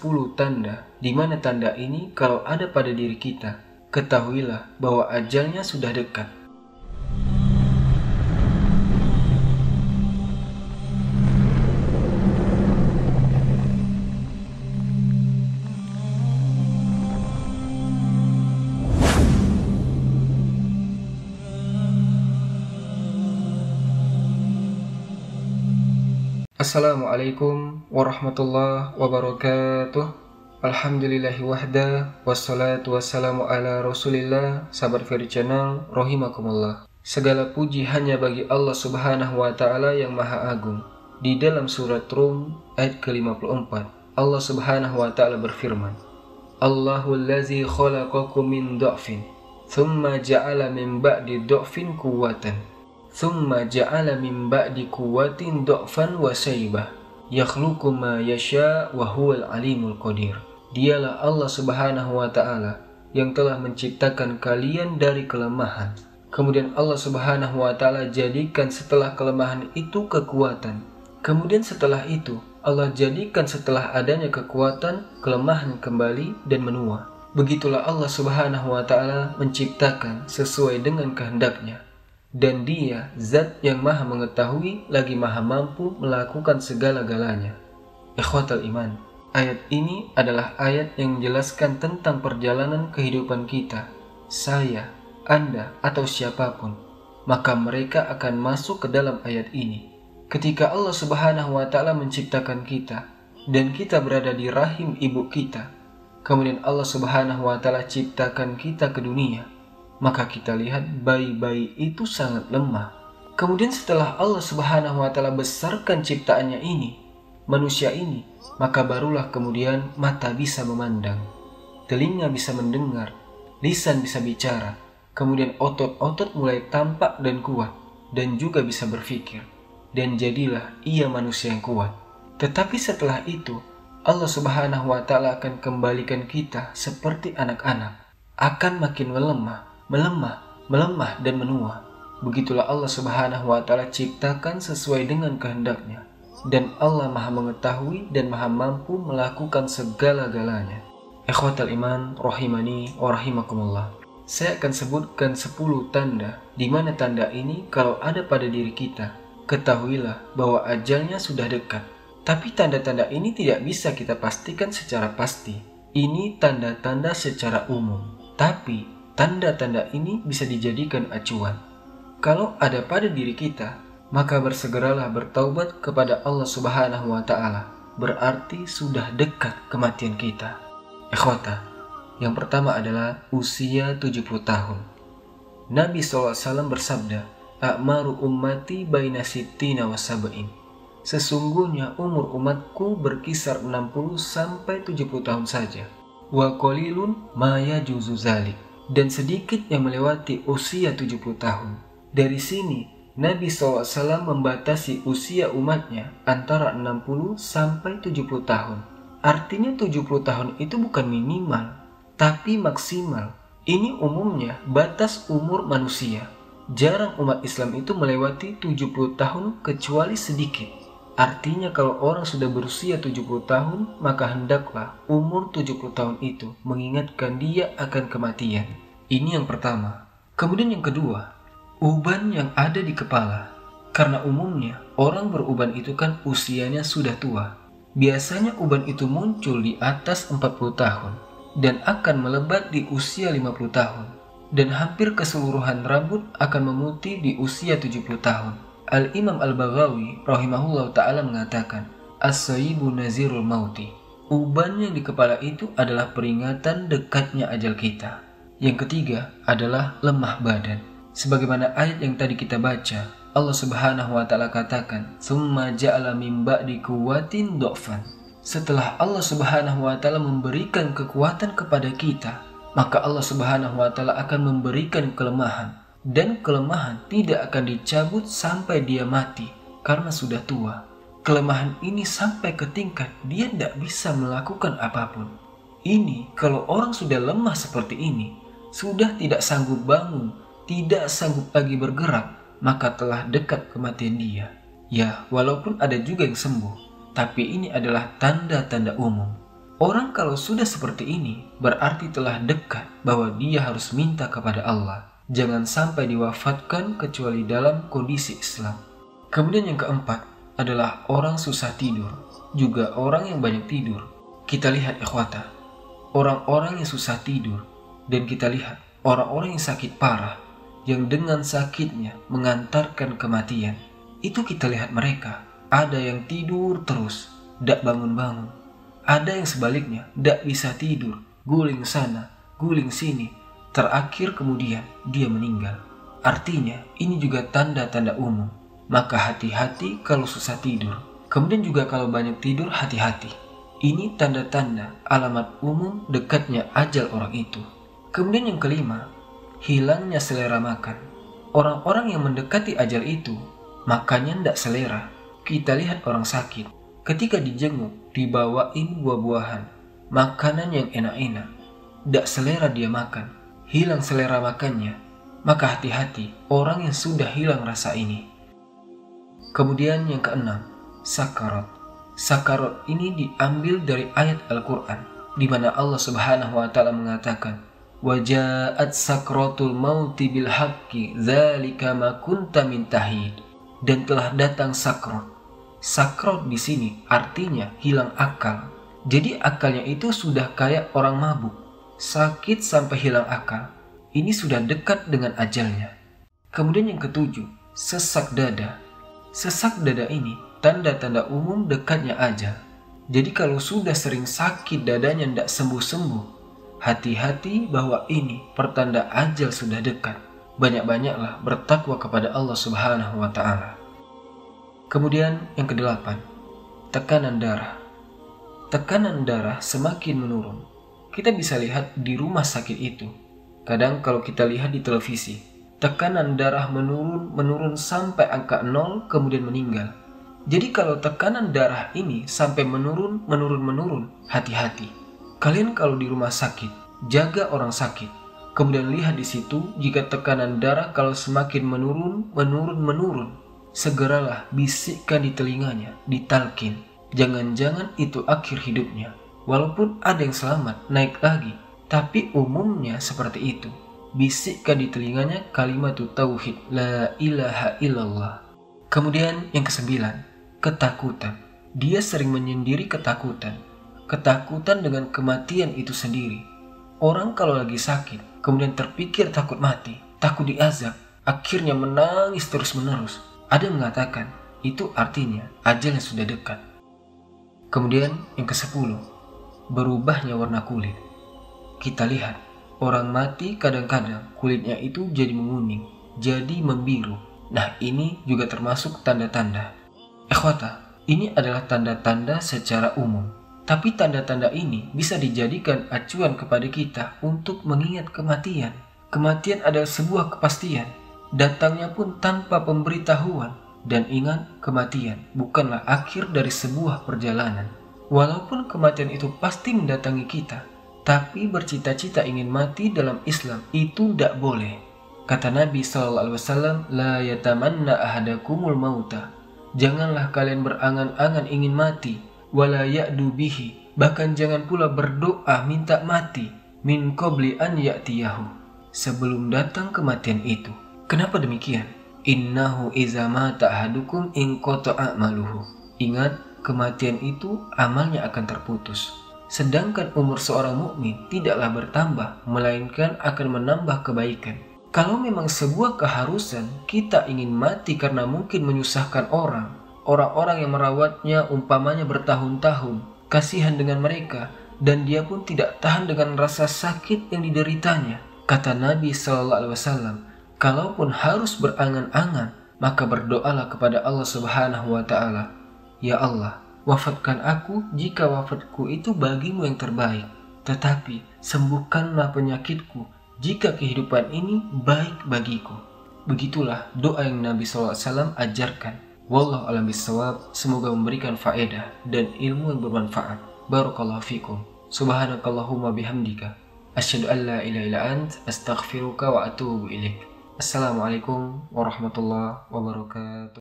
10 tanda, di mana tanda ini kalau ada pada diri kita, ketahuilah bahwa ajalnya sudah dekat. Assalamualaikum warahmatullahi wabarakatuh. Alhamdulillahi wahda, wassalatu wassalamu ala rasulillah. Sahabat Fairy Channel, rahimakumullah. Segala puji hanya bagi Allah subhanahu wa ta'ala yang maha agung. Di dalam surat Rum ayat ke-54, Allah subhanahu wa ta'ala berfirman, Allahul ladzi khalaqakum min dha'fin thumma ja'ala min ba'di dha'fin quwwatan thumma ja'ala min ba'di quwwatin dha'fan wa shaybah yakhluqu ma yasha wa huwal alimul qadir. Dialah Allah subhanahu wa ta'ala yang telah menciptakan kalian dari kelemahan, kemudian Allah subhanahu wa ta'ala jadikan setelah kelemahan itu kekuatan, kemudian setelah itu Allah jadikan setelah adanya kekuatan kelemahan kembali dan menua. Begitulah Allah subhanahu wa ta'ala menciptakan sesuai dengan kehendaknya. Dan Dia zat yang maha mengetahui lagi maha mampu melakukan segala-galanya. Ikhwatal iman, ayat ini adalah ayat yang menjelaskan tentang perjalanan kehidupan kita, saya, Anda, atau siapapun. Maka mereka akan masuk ke dalam ayat ini. Ketika Allah subhanahu wa ta'ala menciptakan kita, dan kita berada di rahim ibu kita, kemudian Allah subhanahu wa ta'ala ciptakan kita ke dunia, maka kita lihat bayi-bayi itu sangat lemah. Kemudian setelah Allah subhanahu wa ta'ala besarkan ciptaannya ini, manusia ini, maka barulah kemudian mata bisa memandang, telinga bisa mendengar, lisan bisa bicara, kemudian otot-otot mulai tampak dan kuat, dan juga bisa berpikir, dan jadilah ia manusia yang kuat. Tetapi setelah itu, Allah subhanahu wa ta'ala akan kembalikan kita seperti anak-anak, akan makin melemah dan menua. Begitulah Allah subhanahu wa ta'ala ciptakan sesuai dengan kehendaknya. Dan Allah maha mengetahui dan maha mampu melakukan segala-galanya. Ikhwatal iman, rahimani wa rahimakumullah. Saya akan sebutkan 10 tanda, di mana tanda ini kalau ada pada diri kita, ketahuilah bahwa ajalnya sudah dekat. Tapi tanda-tanda ini tidak bisa kita pastikan secara pasti. Ini tanda-tanda secara umum. Tapi tanda-tanda ini bisa dijadikan acuan. Kalau ada pada diri kita, maka bersegeralah bertaubat kepada Allah subhanahu wa ta'ala. Berarti sudah dekat kematian kita. Ikhwata, yang pertama adalah usia 70 tahun. Nabi SAW bersabda, A'maru ummati baina sittina wa sab'in. Sesungguhnya umur umatku berkisar 60 sampai 70 tahun saja. Wa qalilun ma yajuzu zalik. Dan sedikit yang melewati usia 70 tahun. Dari sini, Nabi SAW membatasi usia umatnya antara 60 sampai 70 tahun. Artinya 70 tahun itu bukan minimal, tapi maksimal. Ini umumnya batas umur manusia. Jarang umat Islam itu melewati 70 tahun kecuali sedikit. Artinya kalau orang sudah berusia 70 tahun, maka hendaklah umur 70 tahun itu mengingatkan dia akan kematian. Ini yang pertama. Kemudian yang kedua, uban yang ada di kepala. Karena umumnya orang beruban itu kan usianya sudah tua. Biasanya uban itu muncul di atas 40 tahun dan akan melebat di usia 50 tahun. Dan hampir keseluruhan rambut akan memutih di usia 70 tahun. Al-Imam Al-Baghawi rahimahullah ta'ala mengatakan, As-sayyibu nazirul mauti. Uban yang di kepala itu adalah peringatan dekatnya ajal kita. Yang ketiga adalah lemah badan. Sebagaimana ayat yang tadi kita baca, Allah subhanahu wa ta'ala katakan, Tsumma ja'ala min ba'di quwwatin dha'fan. Setelah Allah subhanahu wa ta'ala memberikan kekuatan kepada kita, maka Allah subhanahu wa ta'ala akan memberikan kelemahan. Dan kelemahan tidak akan dicabut sampai dia mati karena sudah tua. Kelemahan ini sampai ke tingkat dia tidak bisa melakukan apapun. Ini kalau orang sudah lemah seperti ini, sudah tidak sanggup bangun, tidak sanggup lagi bergerak, maka telah dekat kematian dia. Ya, walaupun ada juga yang sembuh, tapi ini adalah tanda-tanda umum. Orang kalau sudah seperti ini, berarti telah dekat bahwa dia harus minta kepada Allah. Jangan sampai diwafatkan kecuali dalam kondisi Islam. Kemudian yang keempat adalah orang susah tidur, juga orang yang banyak tidur. Kita lihat ikhwata, orang-orang yang susah tidur, dan kita lihat orang-orang yang sakit parah, yang dengan sakitnya mengantarkan kematian. Itu kita lihat mereka, ada yang tidur terus, tidak bangun-bangun. Ada yang sebaliknya, tidak bisa tidur, guling sana, guling sini. Terakhir kemudian dia meninggal. Artinya ini juga tanda-tanda umum. Maka hati-hati kalau susah tidur. Kemudian juga kalau banyak tidur, hati-hati. Ini tanda-tanda alamat umum dekatnya ajal orang itu. Kemudian yang kelima, hilangnya selera makan. Orang-orang yang mendekati ajal itu, makannya tidak selera. Kita lihat orang sakit, ketika dijenguk, dibawain buah-buahan, makanan yang enak-enak, tidak selera dia makan, hilang selera makannya. Maka hati-hati orang yang sudah hilang rasa ini. Kemudian yang keenam, sakarat. Sakarat ini diambil dari ayat Al-Quran, di mana Allah Subhanahu wa Ta'ala mengatakan, "Waja'at sakratul mauti bil haqqi, dzalika ma kunta min tahid." Dan telah datang sakrat. Sakrat di sini artinya hilang akal. Jadi akalnya itu sudah kayak orang mabuk, sakit sampai hilang akal. Ini sudah dekat dengan ajalnya. Kemudian yang ketujuh, sesak dada. Sesak dada ini tanda-tanda umum dekatnya ajal. Jadi kalau sudah sering sakit dadanya tidak sembuh-sembuh, hati-hati bahwa ini pertanda ajal sudah dekat. Banyak-banyaklah bertakwa kepada Allah Subhanahu wa Ta'ala. Kemudian yang kedelapan, tekanan darah. Tekanan darah semakin menurun. Kita bisa lihat di rumah sakit itu. Kadang kalau kita lihat di televisi, tekanan darah menurun sampai angka 0 kemudian meninggal. Jadi kalau tekanan darah ini sampai menurun, hati-hati. Kalian kalau di rumah sakit, jaga orang sakit. Kemudian lihat di situ jika tekanan darah kalau semakin menurun, segeralah bisikkan di telinganya, ditalkin. Jangan-jangan itu akhir hidupnya. Walaupun ada yang selamat, naik lagi. Tapi umumnya seperti itu. Bisikkan di telinganya kalimat tauhid, la ilaha illallah. Kemudian yang kesembilan, ketakutan. Dia sering menyendiri ketakutan. Ketakutan dengan kematian itu sendiri. Orang kalau lagi sakit, kemudian terpikir takut mati, takut diazab, akhirnya menangis terus-menerus. Ada yang mengatakan, itu artinya ajalnya sudah dekat. Kemudian yang ke-10, berubahnya warna kulit. Kita lihat, orang mati kadang-kadang kulitnya itu jadi menguning, jadi membiru. Nah ini juga termasuk tanda-tanda. Ikhwata, ini adalah tanda-tanda secara umum. Tapi tanda-tanda ini bisa dijadikan acuan kepada kita untuk mengingat kematian. Kematian adalah sebuah kepastian. Datangnya pun tanpa pemberitahuan. Dan ingat, kematian bukanlah akhir dari sebuah perjalanan. Walaupun kematian itu pasti mendatangi kita, tapi bercita-cita ingin mati dalam Islam itu tidak boleh. Kata Nabi SAW, la yatamanna ahadakumul mauta. Janganlah kalian berangan-angan ingin mati, wala ya'du bihi. Bahkan jangan pula berdoa minta mati, min qabli an ya'tiyahu, sebelum datang kematian itu. Kenapa demikian? Innahu iza mata ahadukum in qata'a amaluhu. Ingat, kematian itu amalnya akan terputus. Sedangkan umur seorang mukmin tidaklah bertambah, melainkan akan menambah kebaikan. Kalau memang sebuah keharusan kita ingin mati karena mungkin menyusahkan orang-orang yang merawatnya umpamanya bertahun-tahun, kasihan dengan mereka, dan dia pun tidak tahan dengan rasa sakit yang dideritanya. Kata Nabi SAW, kalaupun harus berangan-angan, maka berdoalah kepada Allah Subhanahu wa Ta'ala, ya Allah, wafatkan aku jika wafatku itu bagimu yang terbaik, tetapi sembuhkanlah penyakitku jika kehidupan ini baik bagiku. Begitulah doa yang Nabi SAW ajarkan. Wallahu a'lam bishawab. Semoga memberikan faedah dan ilmu yang bermanfaat. Barakallahu fikum. Subhanakallahumma bihamdika, asyhadu an la ilaha illa ant, astaghfiruka wa atubu ilaik. Assalamualaikum warahmatullahi wabarakatuh.